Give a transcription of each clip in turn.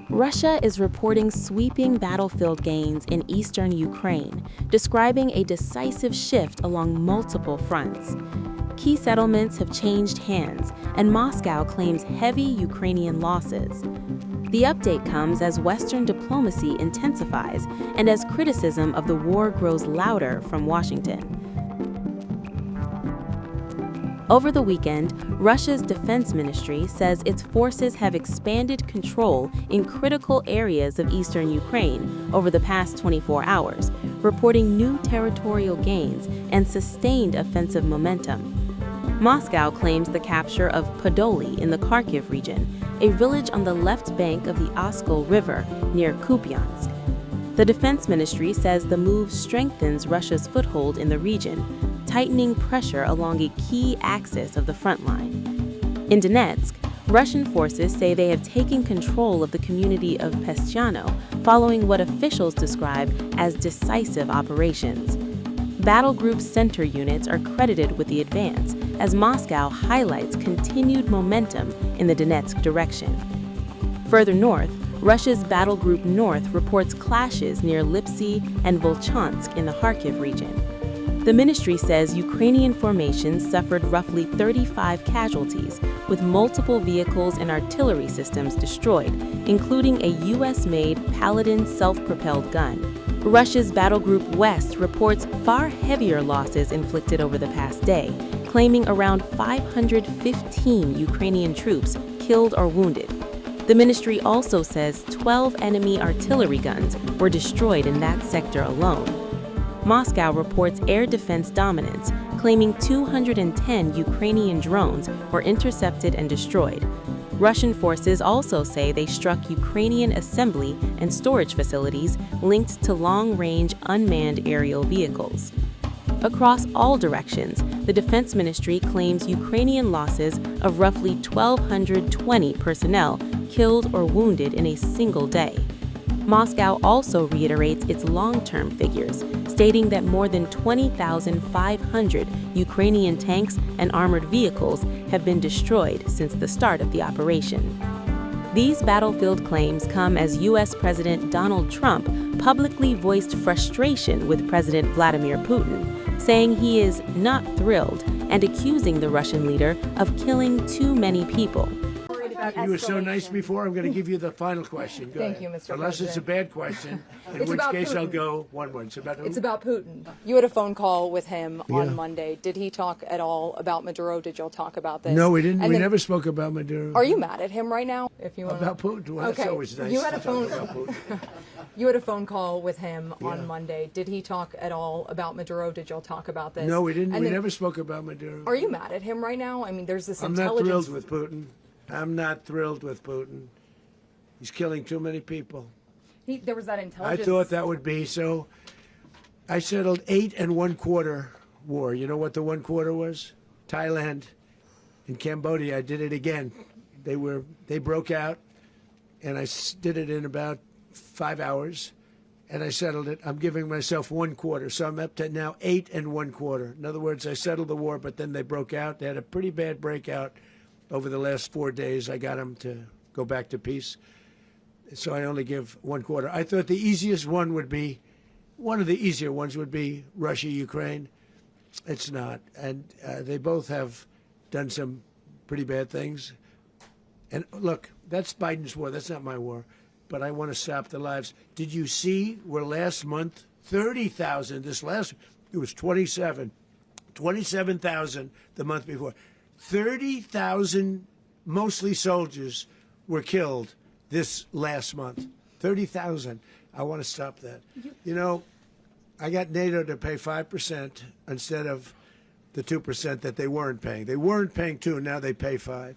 Russia is reporting sweeping battlefield gains in eastern Ukraine, describing a decisive shift along multiple fronts. Key settlements have changed hands, and Moscow claims heavy Ukrainian losses. The update comes as Western diplomacy intensifies and as criticism of the war grows louder from Washington. Over the weekend, Russia's defense ministry says its forces have expanded control in critical areas of eastern Ukraine over the past 24 hours, reporting new territorial gains and sustained offensive momentum. Moscow claims the capture of Podoli in the Kharkiv region, a village on the left bank of the Oskol River near Kupiansk. The defense ministry says the move strengthens Russia's foothold in the region, tightening pressure along a key axis of the front line. In Donetsk, Russian forces say they have taken control of the community of Pestchano following what officials describe as decisive operations. Battle Group Center units are credited with the advance as Moscow highlights continued momentum in the Donetsk direction. Further north, Russia's Battle Group North reports clashes near Lipsy and Volchansk in the Kharkiv region. The ministry says Ukrainian formations suffered roughly 35 casualties, with multiple vehicles and artillery systems destroyed, including a U.S.-made Paladin self-propelled gun. Russia's Battle Group West reports far heavier losses inflicted over the past day, claiming around 515 Ukrainian troops killed or wounded. The ministry also says 12 enemy artillery guns were destroyed in that sector alone. Moscow reports air defense dominance, claiming 210 Ukrainian drones were intercepted and destroyed. Russian forces also say they struck Ukrainian assembly and storage facilities linked to long-range unmanned aerial vehicles. Across all directions, the Defense Ministry claims Ukrainian losses of roughly 1,220 personnel killed or wounded in a single day. Moscow also reiterates its long-term figures, stating that more than 20,500 Ukrainian tanks and armored vehicles have been destroyed since the start of the operation. These battlefield claims come as U.S. President Donald Trump publicly voiced frustration with President Vladimir Putin, saying he is not thrilled and accusing the Russian leader of killing too many people. You were so nice before. I'm going to give you the final question. Go Thank ahead. you, Mr. Unless President. it's a bad question, in which case I'll go one word. It's about Putin. You had a phone call with him on Monday. Did he talk at all about Maduro? Did y'all talk about this? No, we didn't. We never spoke about Maduro. Are you mad at him right now? If you About Putin? Well, okay. That's always nice You had a to talk phone. about Putin. You had a phone call with him on Monday. Did he talk at all about Maduro? Did y'all talk about this? No, we didn't. We never spoke about Maduro. Are you mad at him right now? I mean, there's this I'm not intelligence. thrilled with Putin. I'm not thrilled with Putin. He's killing too many people. There was that I intelligence. thought that would be so. I settled 8 1/4 war. You know what the 1/4 was? Thailand and Cambodia. I did it again. They broke out, and I did it in about 5 hours, and I settled it. I'm giving myself 1/4, so I'm up to now 8 1/4. In other words, I settled the war, but then they broke out. They had a pretty bad breakout over the last 4 days. I got them to go back to peace. So I only give 1/4. I thought the easiest one would be, one of the easier ones would be Russia, Ukraine. It's not. And they both have done some pretty bad things. And look, that's Biden's war. That's not my war. But I want to stop the lives. Did you see where last month, 30,000, it was 27,000 the month before. 30,000, mostly soldiers, were killed this last month. 30,000. I want to stop that. You know, I got NATO to pay 5% instead of the 2% that they weren't paying. They weren't paying 2, now they pay 5.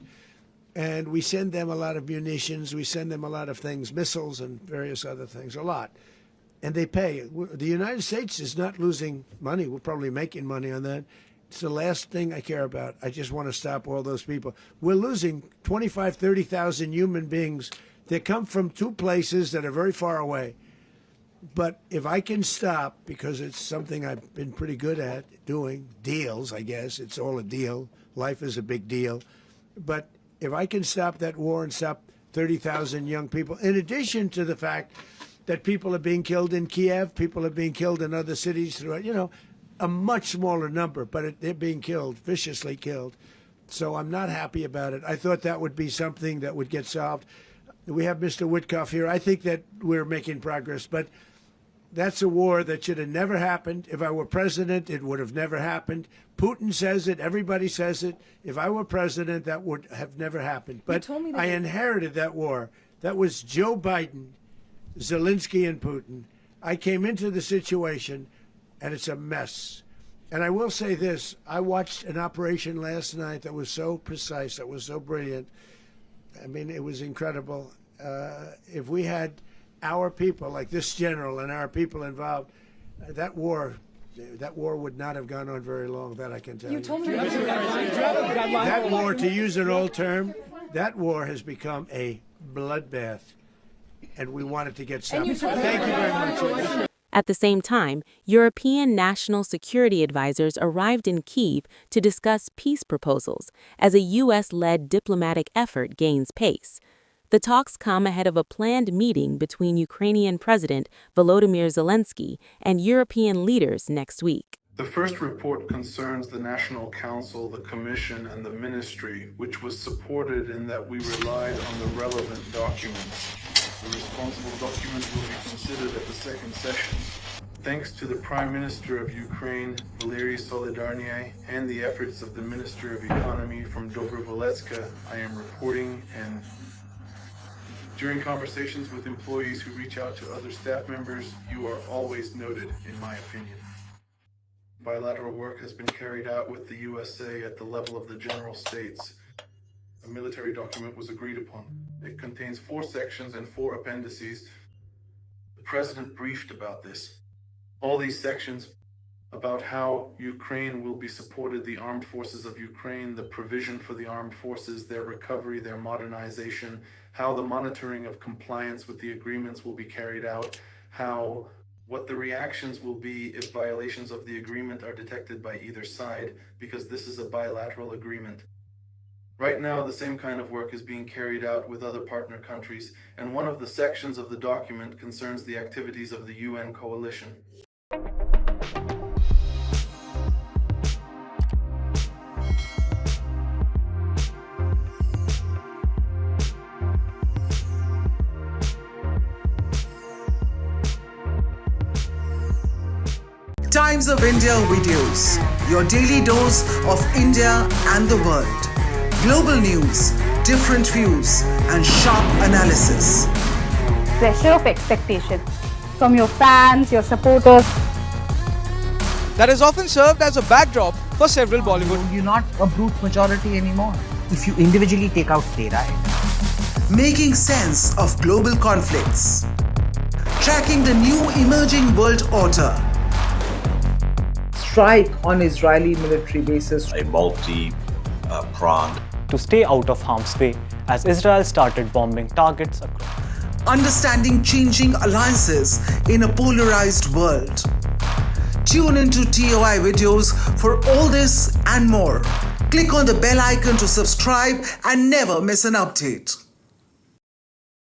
And we send them a lot of munitions. We send them a lot of things, missiles and various other things, a lot. And they pay. The United States is not losing money. We're probably making money on that. It's the last thing I care about. I just want to stop all those people. We're losing 25, 30,000 human beings that come from 2 places that are very far away. But if I can stop, because it's something I've been pretty good at doing, deals, I guess. It's all a deal. Life is a big deal. But if I can stop that war and stop 30,000 young people, in addition to the fact that people are being killed in Kiev, people are being killed in other cities throughout, a much smaller number, but they're being killed, viciously killed. So I'm not happy about it. I thought that would be something that would get solved. We have Mr. Witkoff here. I think that we're making progress, but that's a war that should have never happened. If I were president, it would have never happened. Putin says it. Everybody says it. If I were president, that would have never happened. But I inherited that war. That was Joe Biden, Zelensky, and Putin. I came into the situation, and it's a mess. And I will say this. I watched an operation last night that was so precise, that was so brilliant. I mean, it was incredible. If we had our people, like this general, and our people involved, that war would not have gone on very long. That I can tell you. You told me that war, to use an old term, that war has become a bloodbath, and we want it to get stopped. Thank you very much. At the same time, European national security advisors arrived in Kyiv to discuss peace proposals as a U.S.-led diplomatic effort gains pace. The talks come ahead of a planned meeting between Ukrainian President Volodymyr Zelensky and European leaders next week. The first report concerns the National Council, the Commission, and the Ministry, which was supported in that we relied on the relevant documents. The responsible document will be considered at the second session. Thanks to the Prime Minister of Ukraine, Valery Solidarny, and the efforts of the Minister of Economy from Dobrovoletska, I am reporting, and during conversations with employees who reach out to other staff members, you are always noted, in my opinion. Bilateral work has been carried out with the USA at the level of the General States. A military document was agreed upon. It contains 4 sections and 4 appendices. The President briefed about this. All these sections about how Ukraine will be supported, the armed forces of Ukraine, the provision for the armed forces, their recovery, their modernization, how the monitoring of compliance with the agreements will be carried out, what the reactions will be if violations of the agreement are detected by either side, because this is a bilateral agreement. Right now, the same kind of work is being carried out with other partner countries, and one of the sections of the document concerns the activities of the UN coalition. Times of India videos, your daily dose of India and the world. Global news, different views, and sharp analysis. Pressure of expectation from your fans, your supporters. That is often served as a backdrop for several Bollywood. You're not a brute majority anymore. If you individually take out Tehran. Making sense of global conflicts. Tracking the new emerging world order. Strike on Israeli military bases. A multi-pronged. To stay out of harm's way as Israel started bombing targets across. Understanding changing alliances in a polarized world. Tune into TOI videos for all this and more. Click on the bell icon to subscribe and never miss an update.